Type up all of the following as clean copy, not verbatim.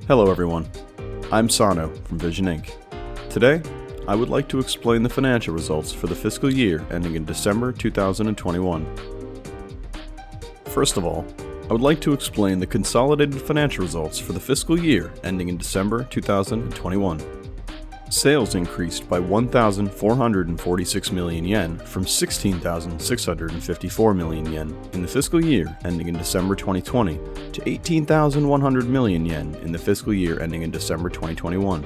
Hello everyone, I'm Sano from Vision Inc. Today, I would like to explain the financial results for the fiscal year ending in December 2021. First of all, I would like to explain the consolidated financial results for the fiscal year ending in December 2021. Sales increased by 1,446 million yen from 16,654 million yen in the fiscal year ending in December 2020 to 18,100 million yen in the fiscal year ending in December 2021.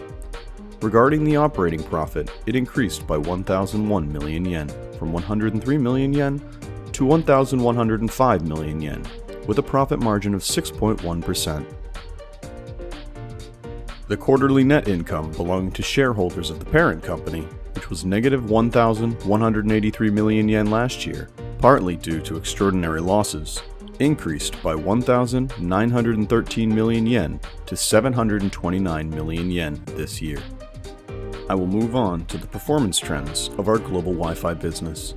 Regarding the operating profit, it increased by 1,001 million yen from 103 million yen to 1,105 million yen, with a profit margin of 6.1%. The quarterly net income belonging to shareholders of the parent company, which was negative 1,183 million yen last year, partly due to extraordinary losses, increased by 1,913 million yen to 729 million yen this year. I will move on to the performance trends of our global Wi-Fi business.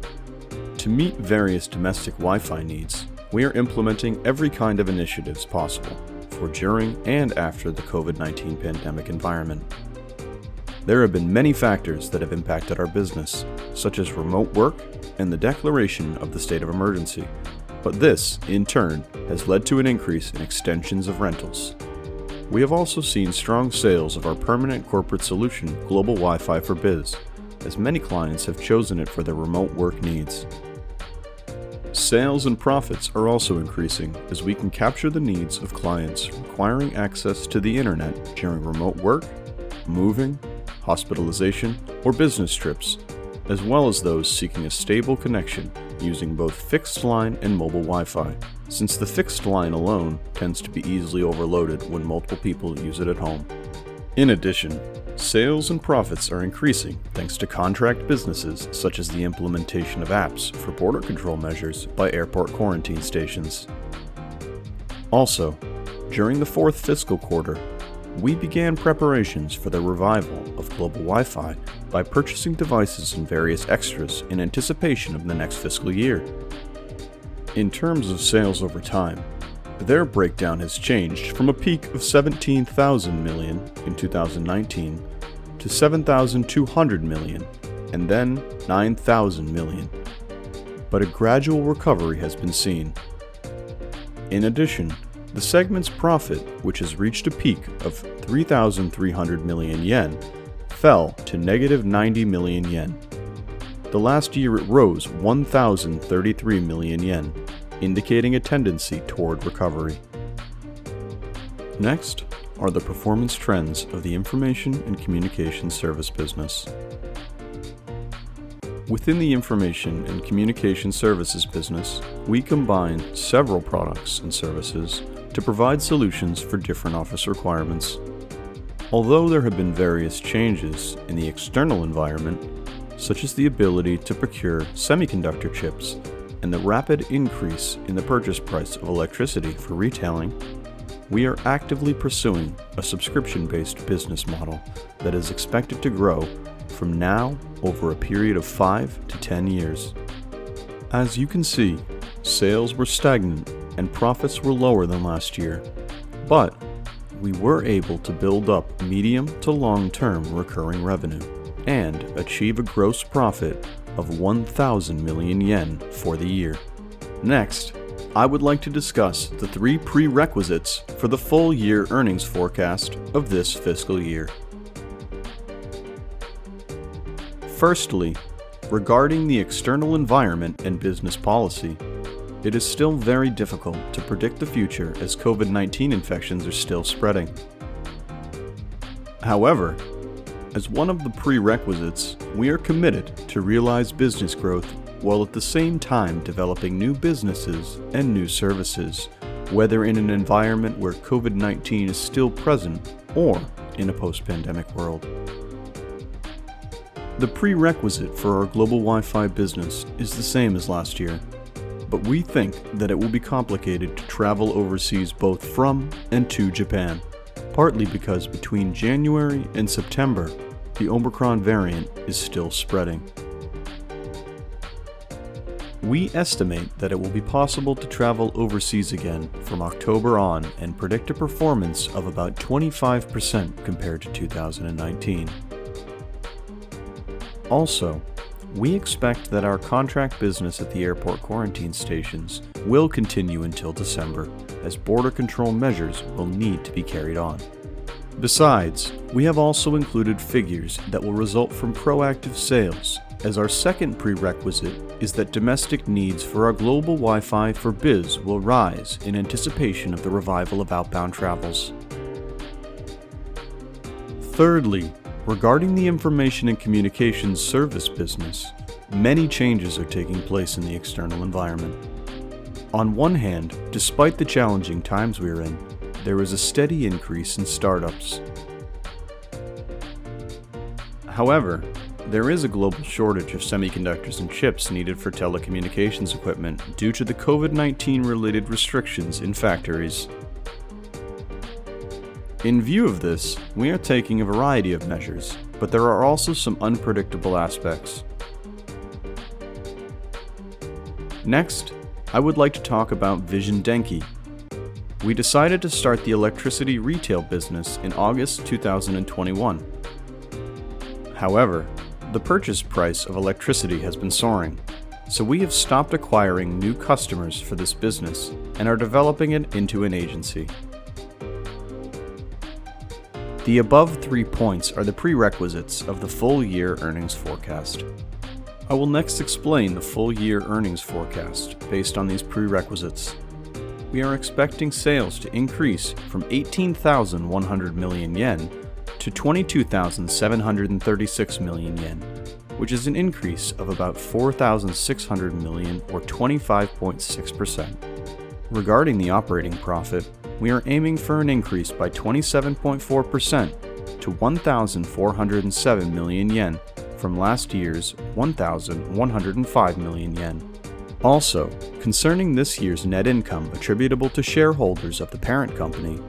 To meet various domestic Wi-Fi needs, we are implementing every kind of initiatives possible for during and after the COVID-19 pandemic environment. There have been many factors that have impacted our business, such as remote work and the declaration of the state of emergency, but this, in turn, has led to an increase in extensions of rentals. We have also seen strong sales of our permanent corporate solution, Global Wi-Fi for Biz, as many clients have chosen it for their remote work needs. Sales and profits are also increasing as we can capture the needs of clients requiring access to the internet during remote work, moving, hospitalization, or business trips, as well as those seeking a stable connection using both fixed line and mobile Wi-Fi, since the fixed line alone tends to be easily overloaded when multiple people use it at home. In addition, sales and profits are increasing thanks to contract businesses such as the implementation of apps for border control measures by airport quarantine stations. Also, during the fourth fiscal quarter, we began preparations for the revival of global Wi-Fi by purchasing devices and various extras in anticipation of the next fiscal year. In terms of sales over time, their breakdown has changed from a peak of 17,000 million in 2019 to 7,200 million and then 9,000 million. But a gradual recovery has been seen. In addition, the segment's profit, which has reached a peak of 3,300 million yen, fell to negative 90 million yen. The last year it rose 1,033 million yen, indicating a tendency toward recovery. Next are the performance trends of the information and communication service business. Within the information and communication services business, we combine several products and services to provide solutions for different office requirements. Although there have been various changes in the external environment, such as the ability to procure semiconductor chips and the rapid increase in the purchase price of electricity for retailing, we are actively pursuing a subscription-based business model that is expected to grow from now over a period of 5 to 10 years. As you can see, sales were stagnant and profits were lower than last year, but we were able to build up medium to long-term recurring revenue and achieve a gross profit of 1,000 million yen for the year. Next, I would like to discuss the 3 prerequisites for the full year earnings forecast of this fiscal year. Firstly, regarding the external environment and business policy, it is still very difficult to predict the future as COVID-19 infections are still spreading. However, as one of the prerequisites, we are committed to realize business growth while at the same time developing new businesses and new services, whether in an environment where COVID-19 is still present or in a post-pandemic world. The prerequisite for our global Wi-Fi business is the same as last year, but we think that it will be complicated to travel overseas both from and to Japan, partly because between January and September, the Omicron variant is still spreading. We estimate that it will be possible to travel overseas again from October on and predict a performance of about 25% compared to 2019. Also, we expect that our contract business at the airport quarantine stations will continue until December, as border control measures will need to be carried on. Besides, we have also included figures that will result from proactive sales, as our second prerequisite is that domestic needs for our global Wi-Fi for biz will rise in anticipation of the revival of outbound travels. Thirdly, regarding the information and communications service business, many changes are taking place in the external environment. On one hand, despite the challenging times we are in, there is a steady increase in startups. However, there is a global shortage of semiconductors and chips needed for telecommunications equipment due to the COVID-19 related restrictions in factories. In view of this, we are taking a variety of measures, but there are also some unpredictable aspects. Next, I would like to talk about Vision Denki. We decided to start the electricity retail business in August 2021. However, the purchase price of electricity has been soaring, so we have stopped acquiring new customers for this business and are developing it into an agency. The above 3 points are the prerequisites of the full year earnings forecast. I will next explain the full year earnings forecast based on these prerequisites. We are expecting sales to increase from 18,100 million yen to 22,736 million yen, which is an increase of about 4,600 million or 25.6%. Regarding the operating profit, we are aiming for an increase by 27.4% to 1,407 million yen from last year's 1,105 million yen. Also, concerning this year's net income attributable to shareholders of the parent company,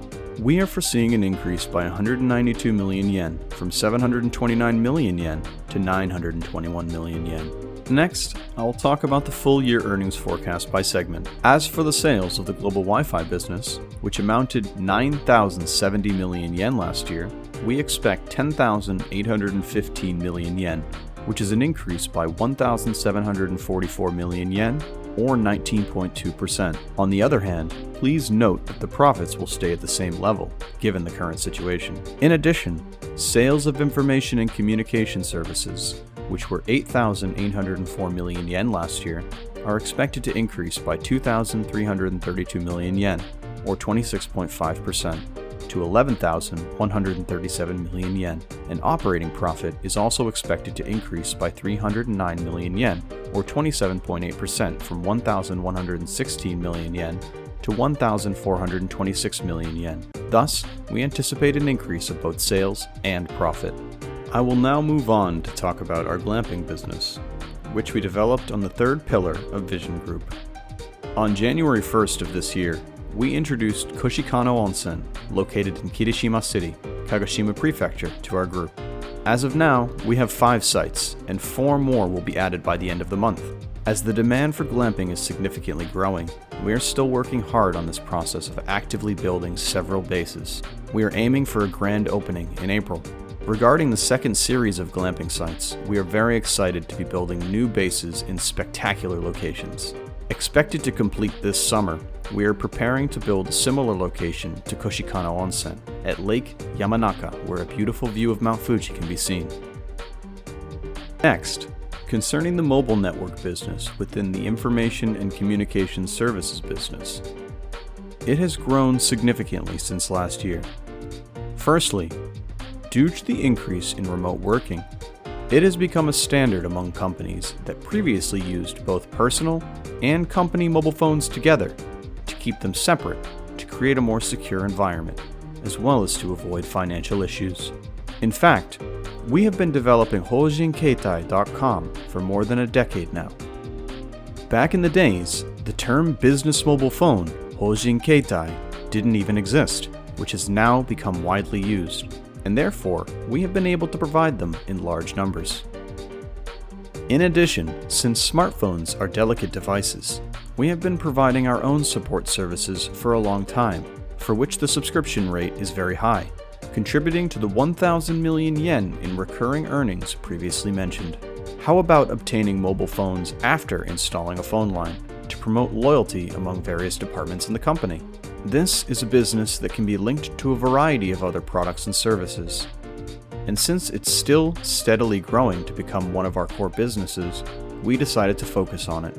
we are foreseeing an increase by 192 million yen from 729 million yen to 921 million yen. Next, I will talk about the full year earnings forecast by segment. As for the sales of the global Wi-Fi business, which amounted 9,070 million yen last year, we expect 10,815 million yen, which is an increase by 1,744 million yen, or 19.2%. On the other hand, please note that the profits will stay at the same level, given the current situation. In addition, sales of information and communication services, which were 8,804 million yen last year, are expected to increase by 2,332 million yen, or 26.5%, to 11,137 million yen. And operating profit is also expected to increase by 309 million yen, or 27.8%, from 1,116 million yen to 1,426 million yen. Thus, we anticipate an increase of both sales and profit. I will now move on to talk about our glamping business, which we developed on the third pillar of Vision Group. On January 1st of this year, we introduced Koshikano Onsen, located in Kirishima City, Kagoshima Prefecture, to our group. As of now, we have 5 sites, and 4 more will be added by the end of the month. As the demand for glamping is significantly growing, we are still working hard on this process of actively building several bases. We are aiming for a grand opening in April. Regarding the second series of glamping sites, we are very excited to be building new bases in spectacular locations. Expected to complete this summer, we are preparing to build a similar location to Koshikano Onsen at Lake Yamanaka, where a beautiful view of Mount Fuji can be seen. Next, concerning the mobile network business within the information and communication services business, it has grown significantly since last year. Firstly, due to the increase in remote working, it has become a standard among companies that previously used both personal and company mobile phones together to keep them separate to create a more secure environment, as well as to avoid financial issues. In fact, we have been developing houjinkeitai.com for more than a decade now. Back in the days, the term business mobile phone, houjinkeitai, didn't even exist, which has now become widely used, and therefore we have been able to provide them in large numbers. In addition, since smartphones are delicate devices, we have been providing our own support services for a long time, for which the subscription rate is very high, contributing to the 1,000 million yen in recurring earnings previously mentioned. How about obtaining mobile phones after installing a phone line to promote loyalty among various departments in the company? This is a business that can be linked to a variety of other products and services. And since it's still steadily growing to become one of our core businesses, we decided to focus on it.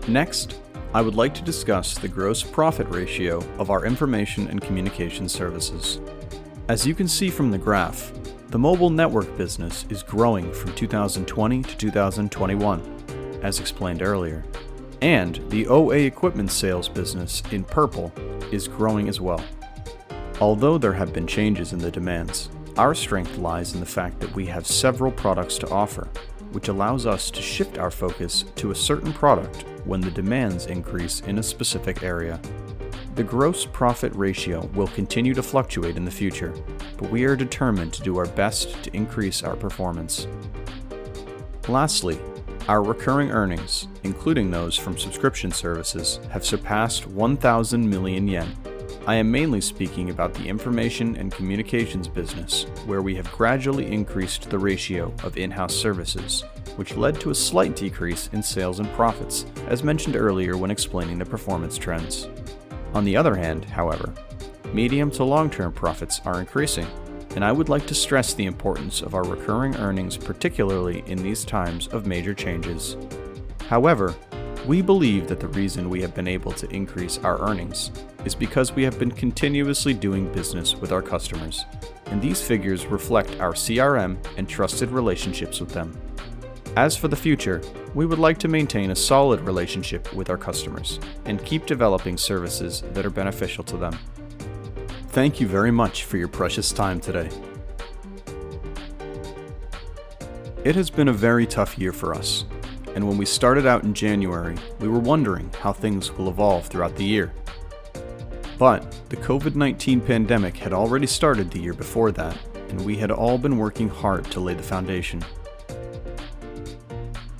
Next, I would like to discuss the gross profit ratio of our information and communication services. As you can see from the graph, the mobile network business is growing from 2020 to 2021, as explained earlier, and the OA equipment sales business in purple is growing as well. Although there have been changes in the demands, our strength lies in the fact that we have several products to offer, which allows us to shift our focus to a certain product when the demands increase in a specific area. The gross profit ratio will continue to fluctuate in the future, but we are determined to do our best to increase our performance. Lastly, our recurring earnings, including those from subscription services, have surpassed 1,000 million yen. I am mainly speaking about the information and communications business, where we have gradually increased the ratio of in-house services, which led to a slight decrease in sales and profits, as mentioned earlier when explaining the performance trends. On the other hand, however, medium to long-term profits are increasing, and I would like to stress the importance of our recurring earnings, particularly in these times of major changes. However, we believe that the reason we have been able to increase our earnings is because we have been continuously doing business with our customers, and these figures reflect our CRM and trusted relationships with them. As for the future, we would like to maintain a solid relationship with our customers and keep developing services that are beneficial to them. Thank you very much for your precious time today. It has been a very tough year for us, and when we started out in January, we were wondering how things will evolve throughout the year. But the COVID-19 pandemic had already started the year before that, and we had all been working hard to lay the foundation.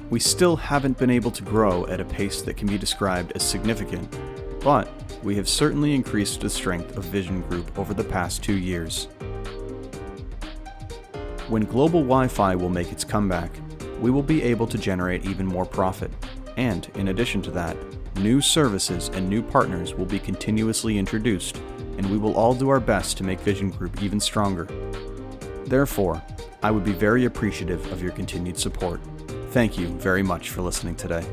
We still haven't been able to grow at a pace that can be described as significant, but we have certainly increased the strength of Vision Group over the past 2 years. When Global Wi-Fi will make its comeback, we will be able to generate even more profit, and in addition to that, new services and new partners will be continuously introduced, and we will all do our best to make Vision Group even stronger. Therefore, I would be very appreciative of your continued support. Thank you very much for listening today.